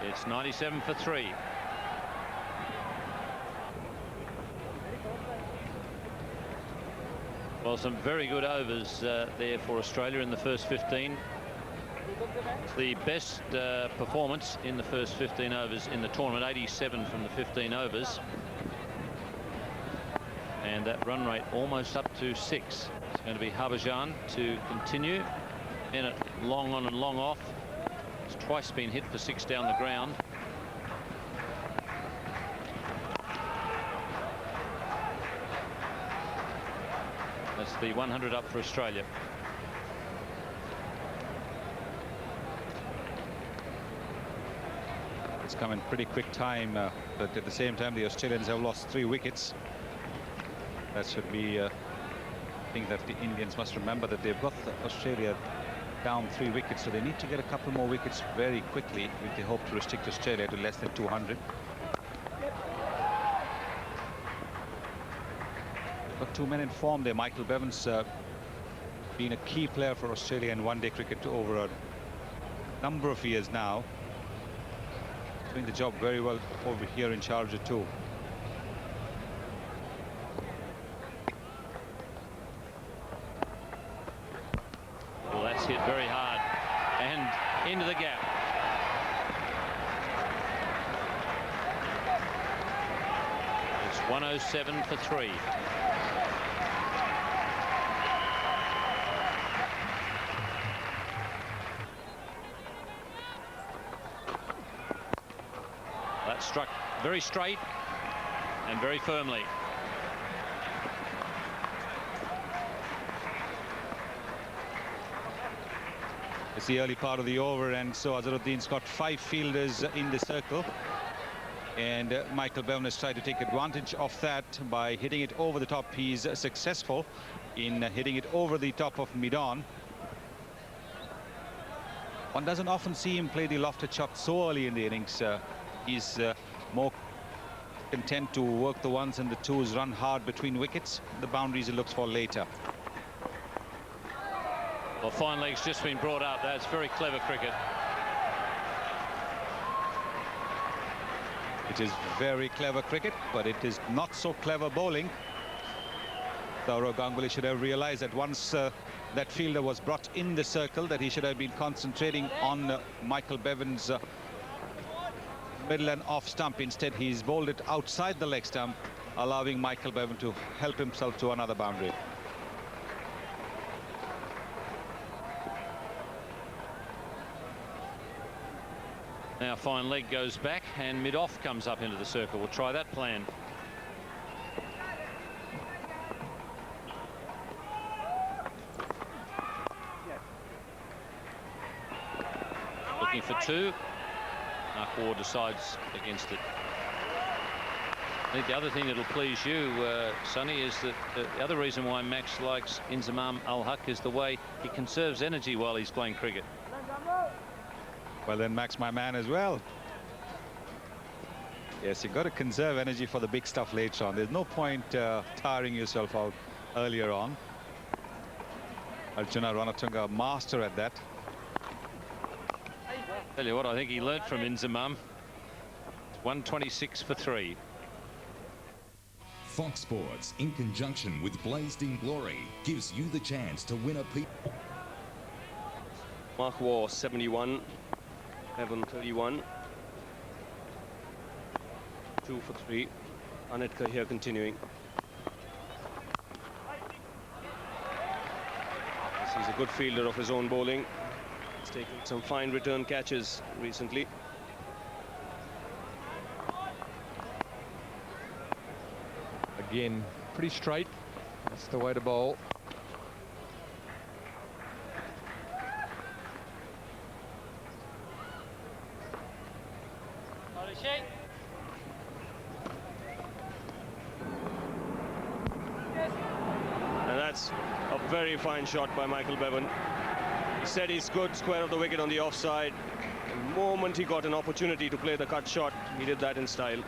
It's 97 for 3. Well, some very good overs there for Australia in the first 15. It's the best performance in the first 15 overs in the tournament, 87 from the 15 overs. And that run rate almost up to 6. It's going to be Harbhajan to continue. Bennett long on and long off. It's twice been hit for 6 down the ground. That's the 100 up for Australia. It's come in pretty quick time, but at the same time the Australians have lost 3 wickets. That should be I think that the Indians must remember that they've got Australia down 3 wickets, so they need to get a couple more wickets very quickly if they hope to restrict Australia to less than 200. Got 2 men in form there. Michael Bevan's been a key player for Australia in one-day cricket over a number of years now. Doing the job very well over here in Sharjah too. Well, that's hit very hard and into the gap. It's 107 for 3. That struck very straight and very firmly. It's the early part of the over, and so Azharuddin's got 5 fielders in the circle, and Michael Bevan has tried to take advantage of that by hitting it over the top. He's successful in hitting it over the top of mid-on. One doesn't often see him play the lofted shot so early in the innings. He's more content to work the ones and the twos, run hard between wickets. The boundaries he looks for later. Well, fine leg's just been brought up. That's very clever cricket. It is very clever cricket, but it is not so clever bowling. Sourav Ganguly should have realized that once that fielder was brought in the circle, that he should have been concentrating on Michael Bevan's middle and off stump. Instead, he's bowled it outside the leg stump, allowing Michael Bevan to help himself to another boundary. Now fine leg goes back and mid-off comes up into the circle. We'll try that plan. Looking for 2. Nakor decides against it. I think the other thing that'll please you, Sonny, is that the other reason why Max likes Inzamam Al-Haq is the way he conserves energy while he's playing cricket. Well, then Max, my man, as well. Yes, you've got to conserve energy for the big stuff later on. There's no point tiring yourself out earlier on. Arjuna Ranatunga, a master at that. Tell you what, I think he learnt from Inzamam. 126 for 3. Fox Sports, in conjunction with Blazed in Glory, gives you the chance to win a Mark Waugh 71, Evan 31, 2 for 3. Anetka here continuing. He's a good fielder of his own bowling. He's taken some fine return catches recently. Again, pretty straight. That's the way to bowl. And that's a very fine shot by Michael Bevan. He said he's good, square of the wicket on the offside. The moment he got an opportunity to play the cut shot, he did that in style.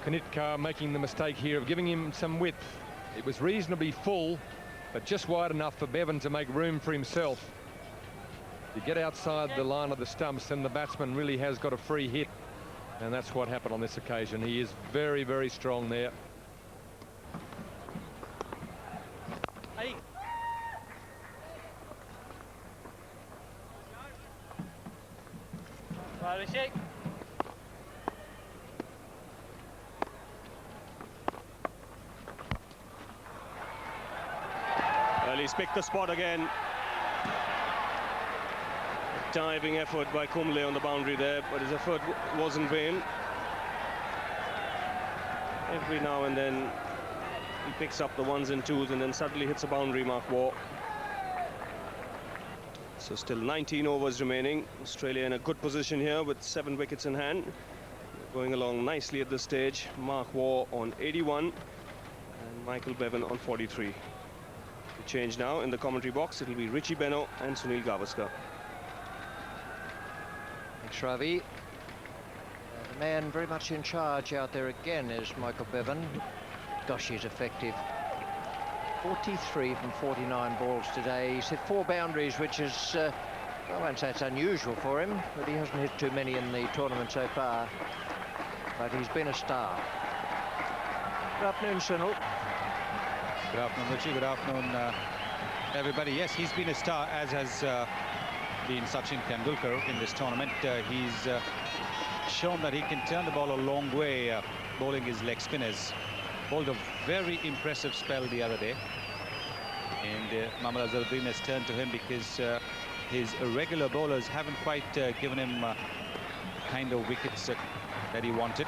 Kanitkar making the mistake here of giving him some width. It was reasonably full, but just wide enough for Bevan to make room for himself. You get outside the line of the stumps, then the batsman really has got a free hit. And that's what happened on this occasion. He is very, very strong there. Hey. Right, Well, he's picked the spot again. Diving effort by Kumble on the boundary there, but his effort was in vain. Every now and then he picks up the ones and twos and then suddenly hits a boundary mark War. So still 19 overs remaining. Australia in a good position here with 7 wickets in hand. Going along nicely at this stage. Mark War on 81 and Michael Bevan on 43. The change now in the commentary box. It'll be Richie Benaud and Sunil Gavaskar. Thanks, Ravi. The man very much in charge out there again is Michael Bevan. Gosh, he's effective. 43 from 49 balls today. He's hit 4 boundaries, which is, I won't say it's unusual for him, but he hasn't hit too many in the tournament so far. But he's been a star. Good afternoon, Sunil. Good afternoon, Richie. Good afternoon, everybody. Yes, he's been a star, as has been Sachin Tendulkar in this tournament. He's shown that he can turn the ball a long way, bowling his leg spinners. Bowled a very impressive spell the other day. And Mohammad Azharuddin has turned to him because his regular bowlers haven't quite given him kind of wickets that he wanted.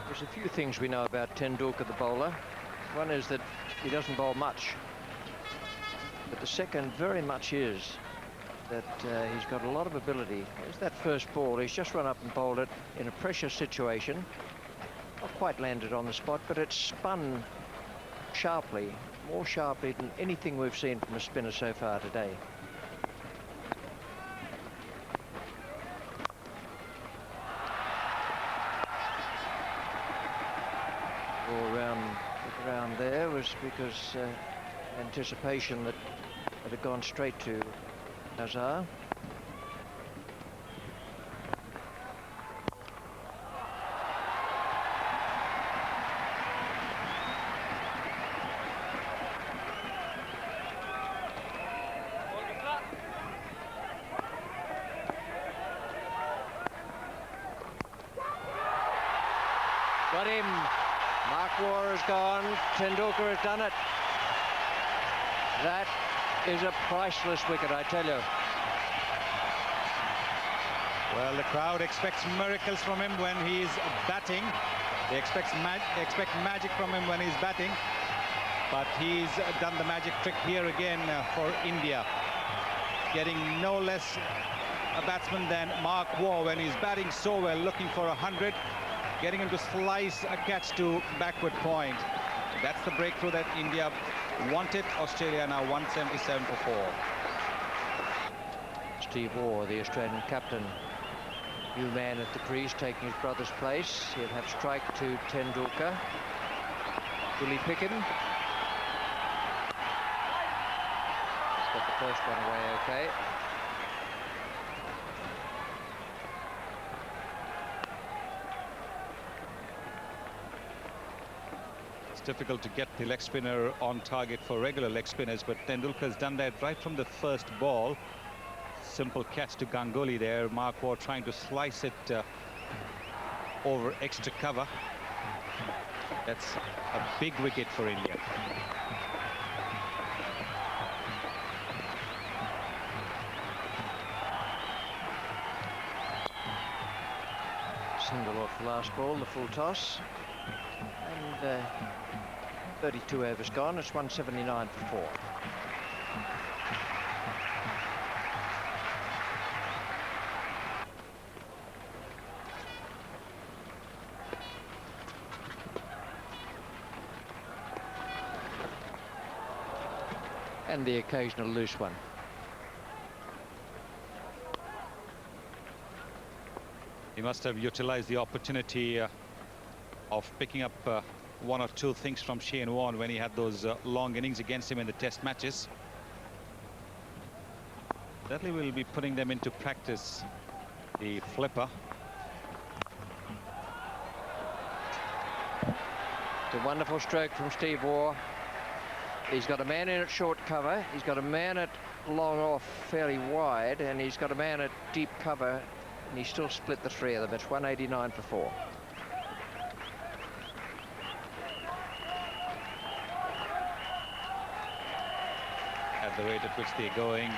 There's a few things we know about Tendulkar, the bowler. One is that he doesn't bowl much. But the second very much is that he's got a lot of ability. There's that first ball. He's just run up and bowled it in a pressure situation. Not quite landed on the spot, but it spun sharply, more sharply than anything we've seen from a spinner so far today. Around there was because anticipation that it had gone straight to Azhar. Got him. Mark War has gone. Tendulkar has done it. That is a priceless wicket, I tell you. Well, the crowd expects miracles from him when he's batting. They expect magic from him when he's batting. But he's done the magic trick here again for India. Getting no less a batsman than Mark War when he's batting so well, looking for 100. Getting him to slice a catch to backward point. That's the breakthrough that India wanted. Australia now 177 for 4. Steve Waugh, the Australian captain, new man at the crease, taking his brother's place. He'll have strike to Tendulkar. Will he pick him? He's got the first one away okay. Difficult to get the leg spinner on target for regular leg spinners, but Tendulkar's done that right from the first ball. Simple catch to Ganguly there. Mark War trying to slice it over extra cover. That's a big wicket for India. Single off the last ball, the full toss. And 32 overs gone. It's 179 for 4. And the occasional loose one. He must have utilized the opportunity of picking up one or two things from Shane Warne when he had those long innings against him in the test matches. Definitely will be putting them into practice. The flipper. It's a wonderful stroke from Steve Waugh. He's got a man in at short cover. He's got a man at long off fairly wide, and he's got a man at deep cover, and he still split the three of them. It's 189 for 4. At the rate at which they're going,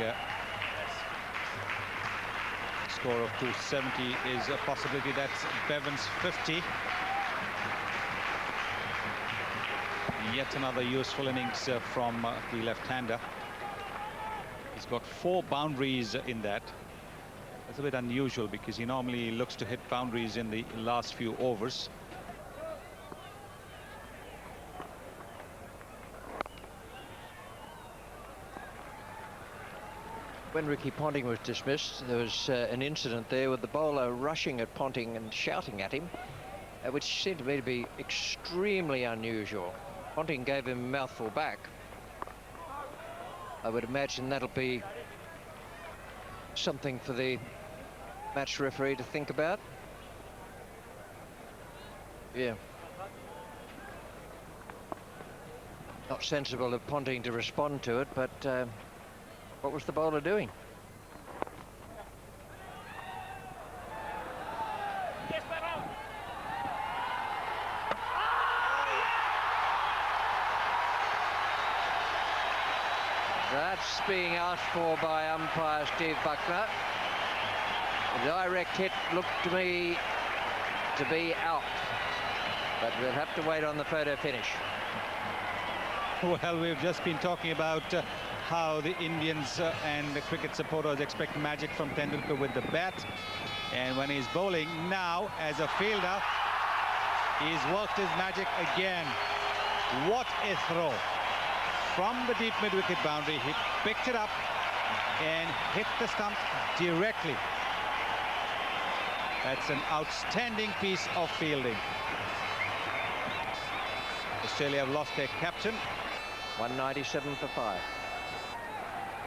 score of 270 is a possibility. That's Bevan's 50. Yet another useful innings from the left-hander. He's got 4 boundaries in that. That's a bit unusual because he normally looks to hit boundaries in the last few overs. When Ricky Ponting was dismissed, there was an incident there with the bowler rushing at Ponting and shouting at him, which seemed to me to be extremely unusual. Ponting gave him a mouthful back. I would imagine that'll be something for the match referee to think about. Yeah. Not sensible of Ponting to respond to it, but what was the bowler doing? That's being asked for by umpire Steve Buckner. The direct hit looked to me to be out, but we'll have to wait on the photo finish. Well, we've just been talking about how the Indians and the cricket supporters expect magic from Tendulkar with the bat, and when he's bowling now as a fielder, he's worked his magic again. What a throw from the deep mid-wicket boundary. He picked it up and hit the stump directly. That's an outstanding piece of fielding. Australia have lost their captain. 197 for 5.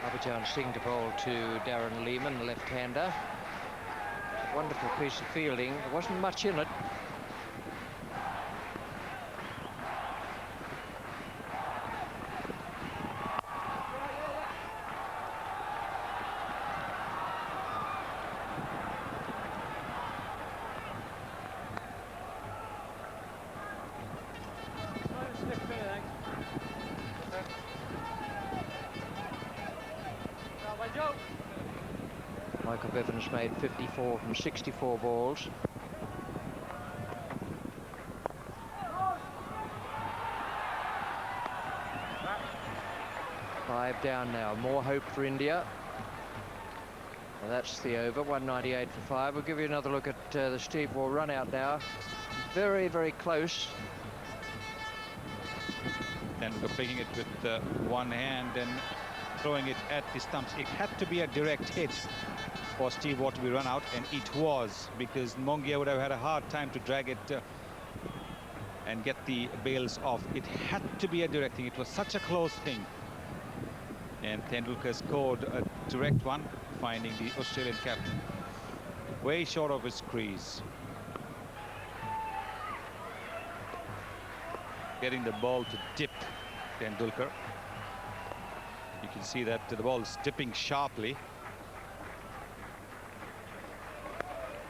Harbhajan Singh to bowl to Darren Lehmann, the left-hander. Wonderful piece of fielding. There wasn't much in it. Michael Bevan's made 54 from 64 balls. Five down now. More hope for India. Well, that's the over. 198 for 5. We'll give you another look at the Steve Waugh run out now. Very, very close. Then picking it with one hand and throwing it at the stumps. It had to be a direct hit for Steve Waugh to be run out, and it was, because Mongia would have had a hard time to drag it and get the bails off. It had to be a direct thing. It was such a close thing. And Tendulkar scored a direct one, finding the Australian captain way short of his crease. Getting the ball to dip Tendulkar. You can see that the ball is dipping sharply.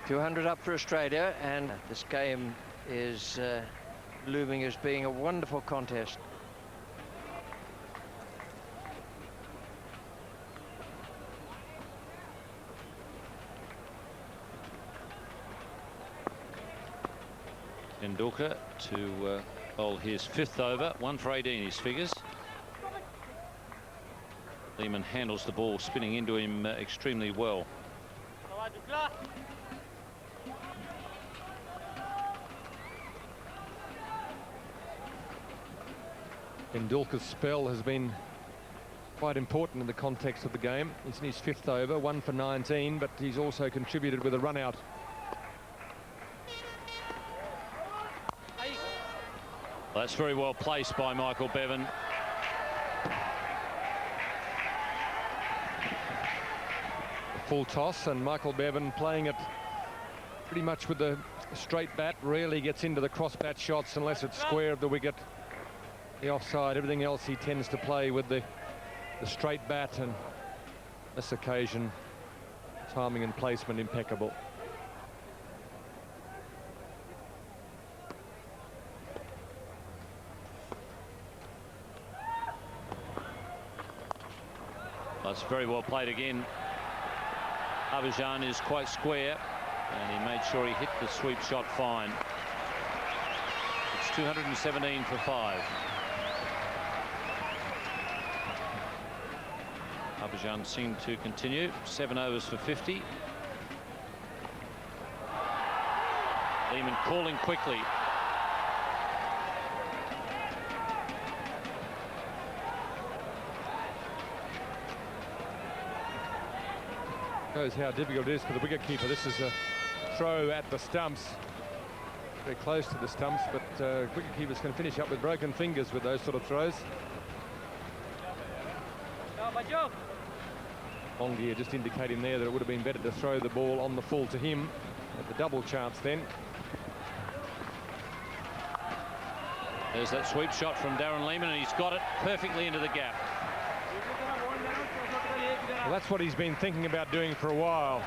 200 up for Australia, and this game is looming as being a wonderful contest. Tendulkar to bowl his 5th over, 1 for 18 his figures. Lehmann handles the ball, spinning into him extremely well. Tendulkar's spell has been quite important in the context of the game. He's in his 5th over, 1 for 19, but he's also contributed with a run out. That's very well placed by Michael Bevan. Full toss, and Michael Bevan playing it pretty much with the straight bat. Rarely gets into the cross bat shots unless it's square of the wicket, the offside. Everything else he tends to play with the straight bat, and this occasion timing and placement impeccable. That's very well played again. Harbhajan is quite square, and he made sure he hit the sweep shot fine. It's 217 for 5. Harbhajan seemed to continue. 7 overs for 50. Lehmann calling quickly. Shows how difficult it is for the wicketkeeper. This is a throw at the stumps, very close to the stumps, but wicketkeepers can finish up with broken fingers with those sort of throws. Longyear just indicating there that it would have been better to throw the ball on the full to him at the double chance then. There's that sweep shot from Darren Lehmann, and he's got it perfectly into the gap. Well, that's what he's been thinking about doing for a while.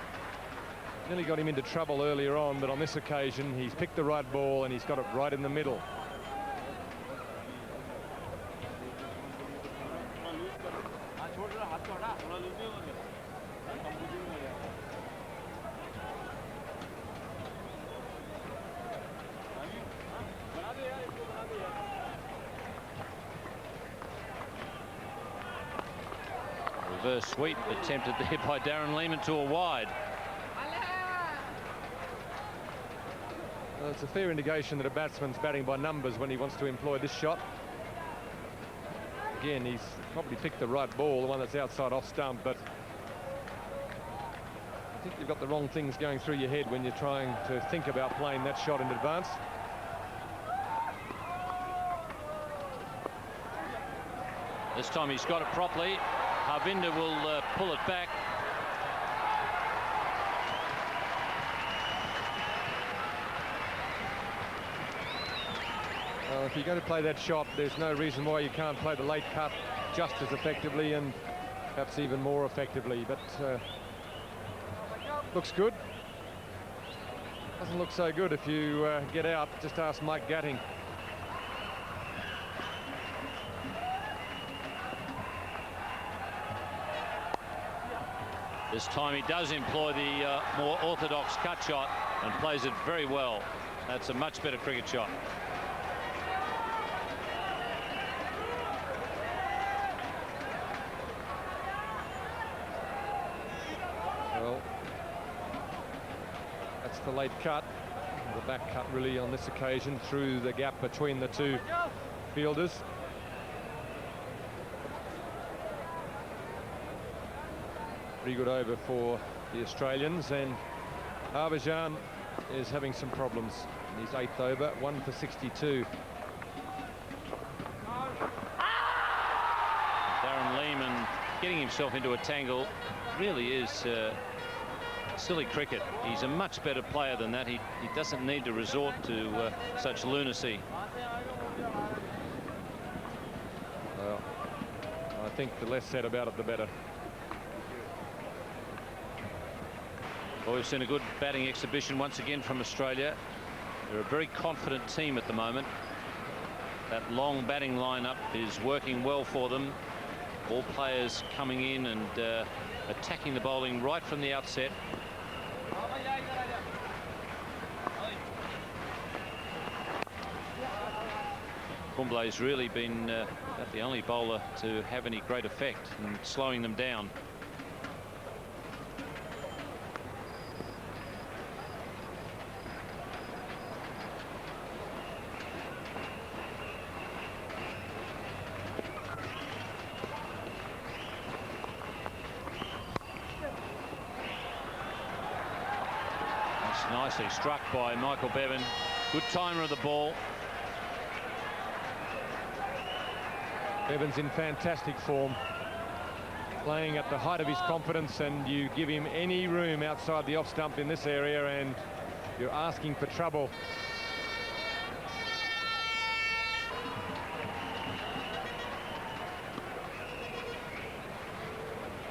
Nearly got him into trouble earlier on, but on this occasion he's picked the right ball and he's got it right in the middle. Reverse sweep attempted there by Darren Lehmann to a wide. Well, it's a fair indication that a batsman's batting by numbers when he wants to employ this shot. Again, he's probably picked the right ball, the one that's outside off stump, but I think you've got the wrong things going through your head when you're trying to think about playing that shot in advance. This time he's got it properly. Harvinder will pull it back. If you're going to play that shot, there's no reason why you can't play the late cut just as effectively and perhaps even more effectively. But looks good. Doesn't look so good if you get out. Just ask Mike Gatting. This time he does employ the more orthodox cut shot and plays it very well. That's a much better cricket shot. Well, that's the late cut. The back cut really on this occasion through the gap between the two fielders. Pretty good over for the Australians, and Harbhajan is having some problems in his 8th over, 1 for 62. Darren Lehmann getting himself into a tangle really is silly cricket. He's a much better player than that. He doesn't need to resort to such lunacy. Well, I think the less said about it, the better. Well, we've seen a good batting exhibition once again from Australia. They're a very confident team at the moment. That long batting lineup is working well for them. All players coming in and attacking the bowling right from the outset. Kumble's really been about the only bowler to have any great effect in slowing them down. Nicely struck by Michael Bevan. Good timer of the ball. Bevan's in fantastic form, playing at the height of his confidence, and you give him any room outside the off stump in this area and you're asking for trouble.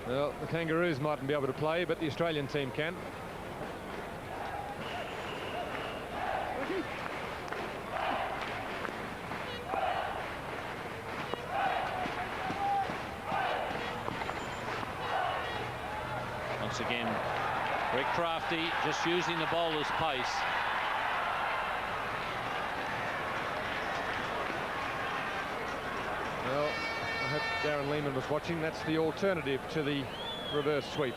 Well, the Kangaroos mightn't be able to play, but the Australian team can. Once again, very crafty, just using the bowler's pace. Well, I hope Darren Lehmann was watching. That's the alternative to the reverse sweep.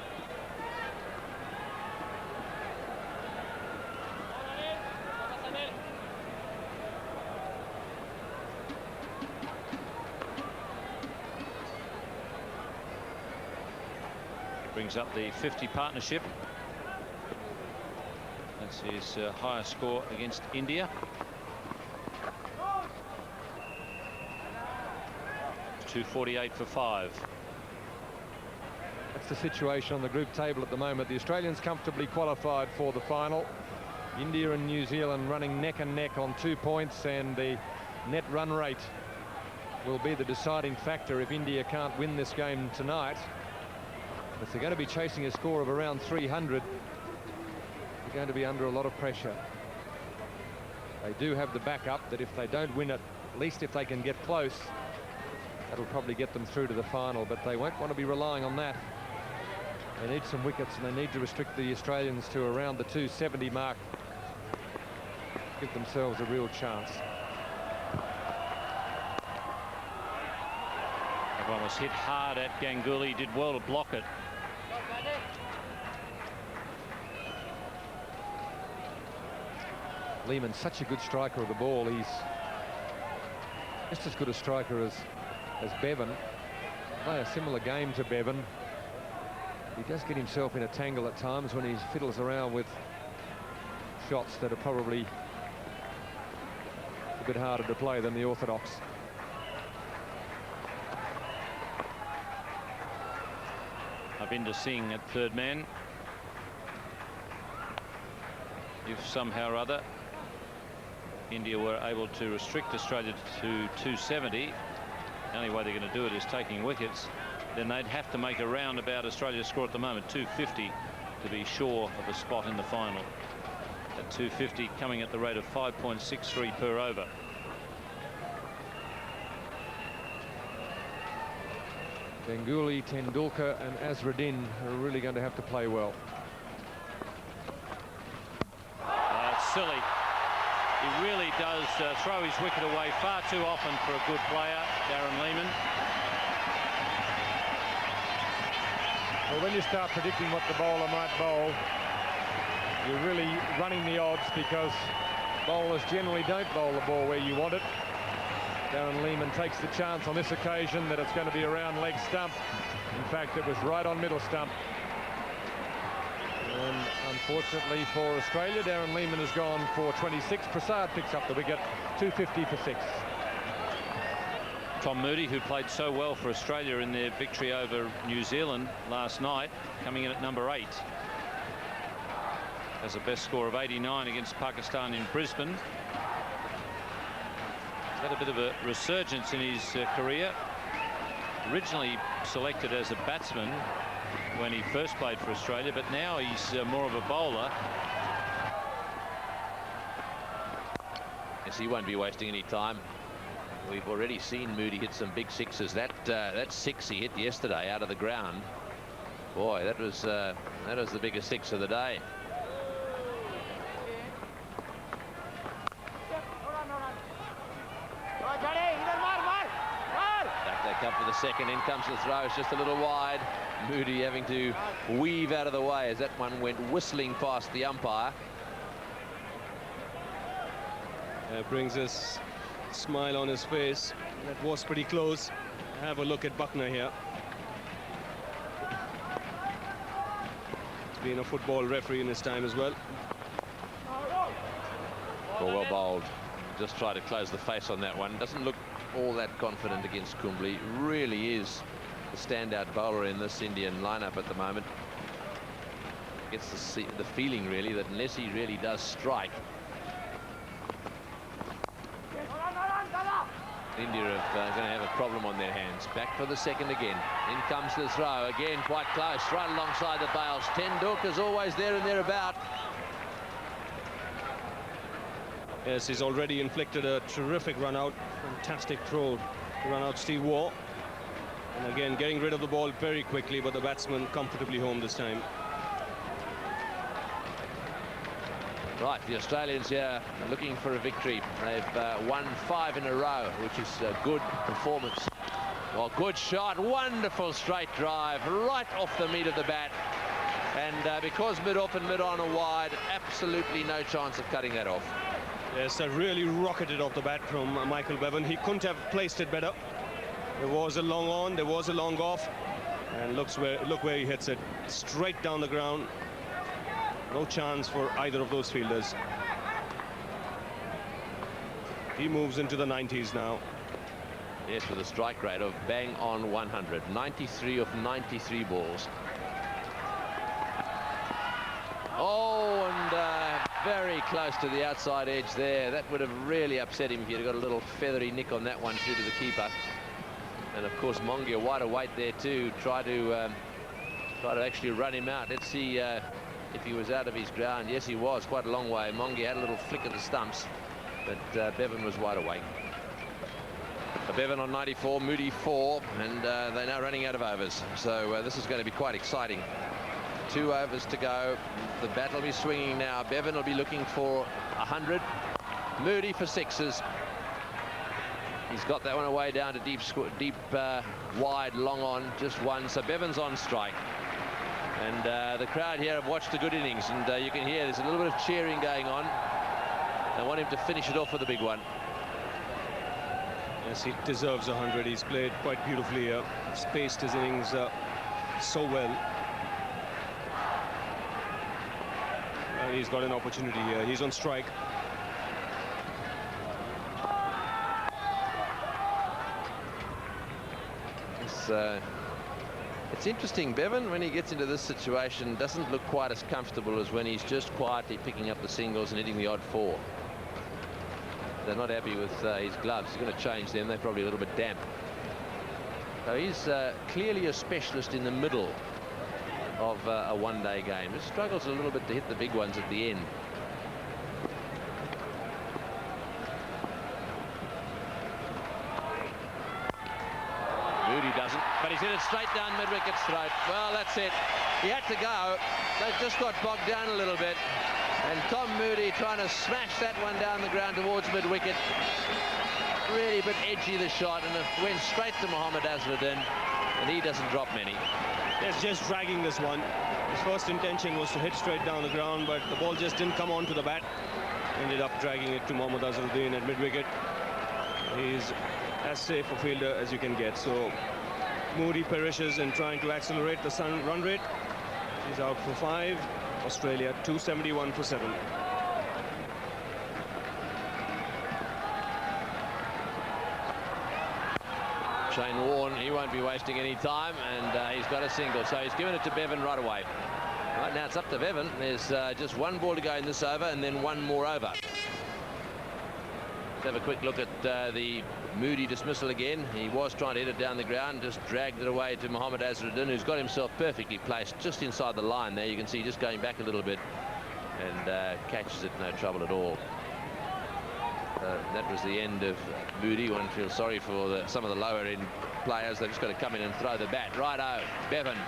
Brings up the 50 partnership. That's his highest score against India. 248 for 5. That's the situation on the group table at the moment. The Australians comfortably qualified for the final. India and New Zealand running neck and neck on 2 points, and the net run rate will be the deciding factor if India can't win this game tonight. If they're going to be chasing a score of around 300, they're going to be under a lot of pressure. They do have the backup that if they don't win it, at least if they can get close, that'll probably get them through to the final, but they won't want to be relying on that. They need some wickets, and they need to restrict the Australians to around the 270 mark. Give themselves a real chance. Everyone was hit hard at Ganguly. Did well to block it. Lehman's such a good striker of the ball. He's just as good a striker as Bevan. Play a similar game to Bevan. He does get himself in a tangle at times when he fiddles around with shots that are probably a bit harder to play than the orthodox. Harvinder Singh at third man. If somehow or other India were able to restrict Australia to 270, the only way they're going to do it is taking wickets, then they'd have to make a roundabout Australia's score at the moment, 250, to be sure of a spot in the final. At 250 coming at the rate of 5.63 per over. Ganguly, Tendulkar and Azharuddin are really going to have to play well. It's silly. He really does throw his wicket away far too often for a good player, Darren Lehmann. Well, when you start predicting what the bowler might bowl, you're really running the odds, because bowlers generally don't bowl the ball where you want it. Darren Lehmann takes the chance on this occasion that it's going to be around leg stump. In fact, it was right on middle stump. And unfortunately for Australia, Darren Lehmann has gone for 26. Prasad picks up the wicket, 250 for 6. Tom Moody, who played so well for Australia in their victory over New Zealand last night, coming in at number 8. Has a best score of 89 against Pakistan in Brisbane. He's had a bit of a resurgence in his career. Originally selected as a batsman when he first played for Australia, but now he's more of a bowler. Yes, he won't be wasting any time. We've already seen Moody hit some big sixes. That six he hit yesterday out of the ground, boy, that was the biggest six of the day. Back up for the second. In comes the throw. It's just a little wide. Moody having to weave out of the way as that one went whistling past the umpire. Brings us a smile on his face. That was pretty close. Have a look at Buckner here. He's been a football referee in his time as well. Well bowled. Just try to close the face on that one. Doesn't look all that confident against Kumble. Really is the standout bowler in this Indian lineup at the moment. Gets the feeling really that unless he really does strike, India are going to have a problem on their hands. Back for the second again. In comes the throw again, quite close, right alongside the bails. Tendulkar's always there and thereabout. Yes, he's already inflicted a terrific run out. Fantastic throw to run out Steve Waugh. And again, getting rid of the ball very quickly, but the batsman comfortably home this time. Right, the Australians here are looking for a victory. They've won 5 in a row, which is a good performance. Well, good shot, wonderful straight drive, right off the meat of the bat. And because mid-off and mid-on are wide, absolutely no chance of cutting that off. Yes, that really rocketed off the bat from Michael Bevan. He couldn't have placed it better. There was a long on, there was a long off. And look where he hits it, straight down the ground. No chance for either of those fielders. He moves into the 90s now. Yes, with a strike rate of bang on 100. 93 of 93 balls. Oh, and very close to the outside edge there. That would have really upset him if he'd got a little feathery nick on that one through to the keeper. And of course, Mongia wide awake there too. Try to actually run him out. Let's see if he was out of his ground. Yes, he was, quite a long way. Mongia had a little flick of the stumps, but Bevan was wide awake. Bevan on 94, Moody 4, and they're now running out of overs. So this is going to be quite exciting. 2 overs to go. The bat will be swinging now. Bevan will be looking for 100. Moody for 6s. He's got that one away down to deep, wide, long on, just one. So Bevan's on strike. And the crowd here have watched a good innings, and you can hear there's a little bit of cheering going on. They want him to finish it off with a big one. Yes, he deserves 100. He's played quite beautifully here. Spaced his innings so well. And he's got an opportunity here. He's on strike. It's interesting, Bevan, when he gets into this situation, doesn't look quite as comfortable as when he's just quietly picking up the singles and hitting the odd 4. They're not happy with his gloves. He's going to change them. They're probably a little bit damp. So he's clearly a specialist in the middle of a one-day game. He struggles a little bit to hit the big ones at the end. Moody doesn't, but he's hit it straight down mid-wicket's throat. Well, that's it. He had to go. They just got bogged down a little bit. And Tom Moody trying to smash that one down the ground towards mid-wicket. Really a bit edgy, the shot, and it went straight to Mohammad Azharuddin, and he doesn't drop many. Yes, just dragging this one. His first intention was to hit straight down the ground, but the ball just didn't come onto the bat. Ended up dragging it to Mohammad Azharuddin at mid-wicket. He's as safe a fielder as you can get. So Moody perishes in trying to accelerate the run rate. He's out for 5. Australia 271 for 7. Shane Warne, he won't be wasting any time, and he's got a single, so he's given it to Bevan right away. Right now it's up to Bevan. There's just 1 ball to go in this over, and then 1 more over. Let's have a quick look at the Moody dismissal again. He was trying to hit it down the ground, just dragged it away to Mohammad Azharuddin, who's got himself perfectly placed just inside the line there. You can see just going back a little bit, and catches it, no trouble at all. That was the end of Moody. One feels sorry for some of the lower end players. They've just got to come in and throw the bat. Righto, Bevan.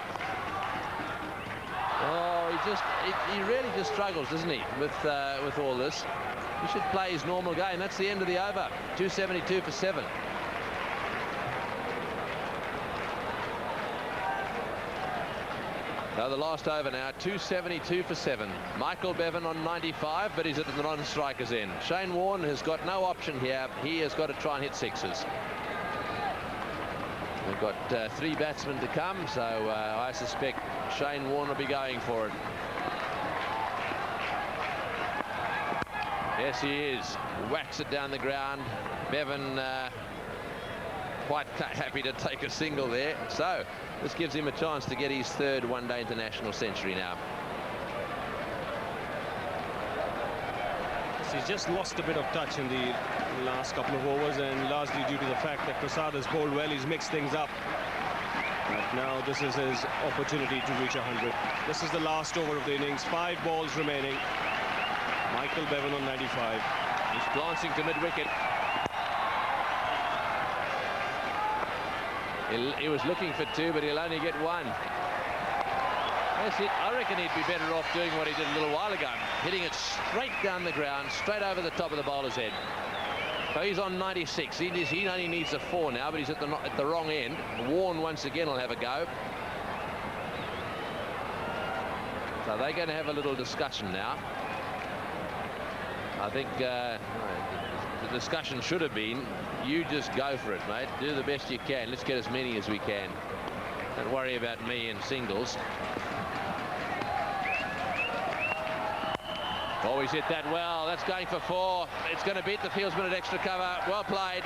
Oh, he really just struggles, doesn't he, with all this. He should play his normal game. That's the end of the over. 272 for 7. So the last over now, 272 for 7. Michael Bevan on 95, but he's at the non-strikers end. Shane Warne has got no option here. He has got to try and hit 6s. We've got 3 batsmen to come, so I suspect Shane Warne will be going for it. Yes, he is. Whacks it down the ground. Bevan quite happy to take a single there. So this gives him a chance to get his third one-day international century now. He's just lost a bit of touch in the last couple of overs, and largely due to the fact that Prasad has bowled well. He's mixed things up. But now this is his opportunity to reach 100. This is the last over of the innings. 5 balls remaining. Michael Bevan on 95. He's glancing to mid-wicket. He was looking for 2, but he'll only get 1. That's it. I reckon he'd be better off doing what he did a little while ago, hitting it straight down the ground, straight over the top of the bowler's head. So he's on 96. He only needs a 4 now, but he's at the wrong end. Warren once again will have a go. So they're going to have a little discussion now. I think the discussion should have been, you just go for it, mate. Do the best you can. Let's get as many as we can. Don't worry about me in singles. Oh, he's hit that well. That's going for 4. It's going to beat the fieldsman at extra cover. Well played.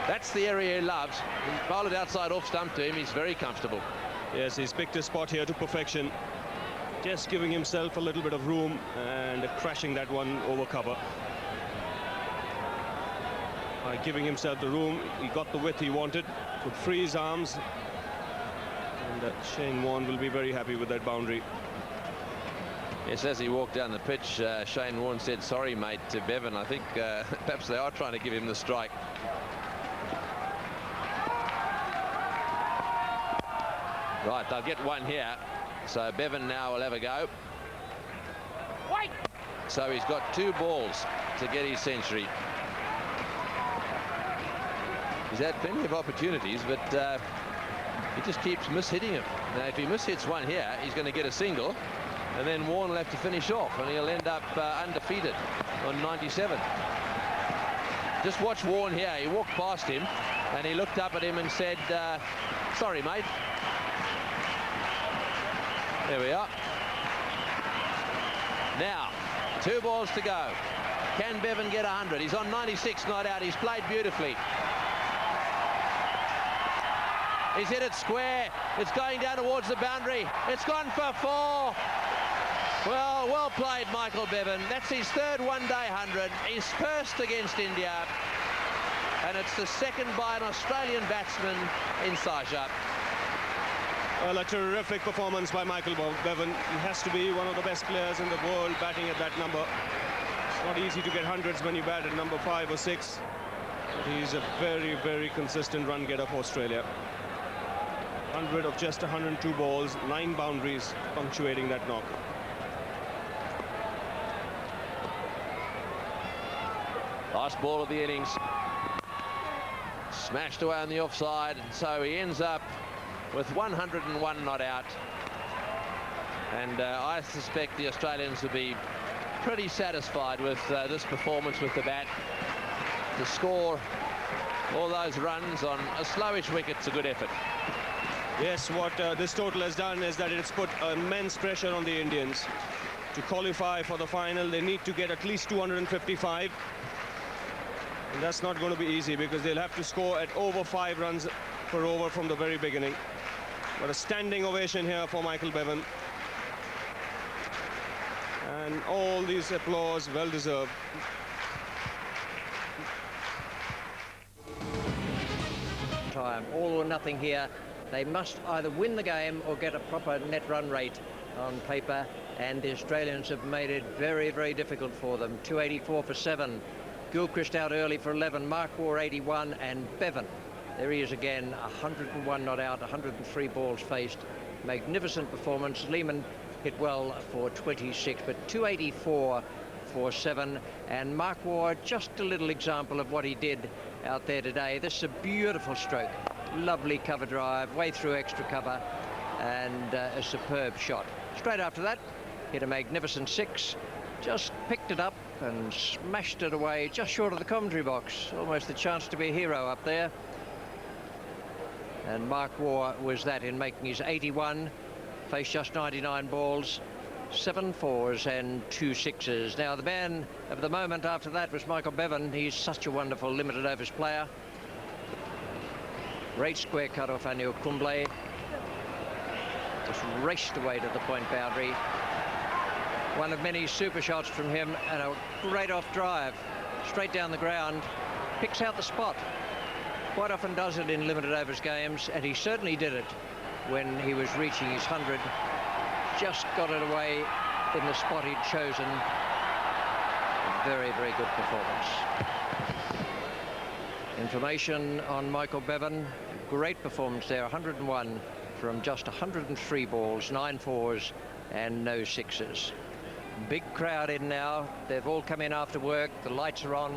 That's the area he loves. He bowled it outside off stump to him. He's very comfortable. Yes, he's picked his spot here to perfection. Just giving himself a little bit of room and crashing that one over cover. By giving himself the room, he got the width he wanted, could free his arms, and Shane Warne will be very happy with that boundary. Yes, as he walked down the pitch, Shane Warne said, sorry, mate, to Bevan. I think perhaps they are trying to give him the strike. Right, they'll get 1 here. So Bevan now will have a go. Wait. So he's got 2 balls to get his century. He's had plenty of opportunities, but he just keeps mishitting them. Now, if he mishits 1 here, he's going to get a single. And then Warren will have to finish off, and he'll end up undefeated on 97. Just watch Warren here. He walked past him, and he looked up at him and said, sorry, mate. There we are. Now, 2 balls to go. Can Bevan get 100? He's on 96 not out. He's played beautifully. He's hit it square. It's going down towards the boundary. It's gone for 4. Well played, Michael Bevan. That's his 3rd one-day 100. His first against India. And it's the 2nd by an Australian batsman in Saja. Well, a terrific performance by Michael Bevan. He has to be one of the best players in the world batting at that number. It's not easy to get hundreds when you bat at number 5 or 6. But he's a very, very consistent run getter for Australia. 100 of just 102 balls, 9 boundaries punctuating that knock. Last ball of the innings. Smashed away on the offside, and so he ends up with 101 not out. And I suspect the Australians will be pretty satisfied with this performance with the bat. To score all those runs on a slowish wicket's a good effort. Yes, what this total has done is that it's put immense pressure on the Indians. To qualify for the final, they need to get at least 255. And that's not going to be easy, because they'll have to score at over 5 runs per over from the very beginning. But a standing ovation here for Michael Bevan. And all these applause, well deserved. Time, all or nothing here. They must either win the game or get a proper net run rate on paper, and the Australians have made it very, very difficult for them. 284 for 7. Gilchrist out early for 11. Mark Waugh 81, and Bevan, there he is again, 101 not out, 103 balls faced. Magnificent performance. Lehman hit well for 26, but 284 for 7. And Mark Waugh, just a little example of what he did out there today. This is a beautiful stroke. Lovely cover drive, way through extra cover, and a superb shot. Straight after that, hit a magnificent 6. Just picked it up and smashed it away just short of the commentary box. Almost a chance to be a hero up there. And Mark Waugh was that in making his 81. Faced just 99 balls, 7 4s and 2 6s. Now the man of the moment after that was Michael Bevan. He's such a wonderful limited overs player. Great square cut off Anil Kumble. Just raced away to the point boundary. One of many super shots from him, and a great off drive. Straight down the ground. Picks out the spot. Quite often does it in limited overs games, and he certainly did it when he was reaching his 100. Just got it away in the spot he'd chosen. A very, very good performance. Information on Michael Bevan. Great performance there, 101 from just 103 balls, 9 fours and no sixes. Big crowd in now. They've all come in after work. The lights are on.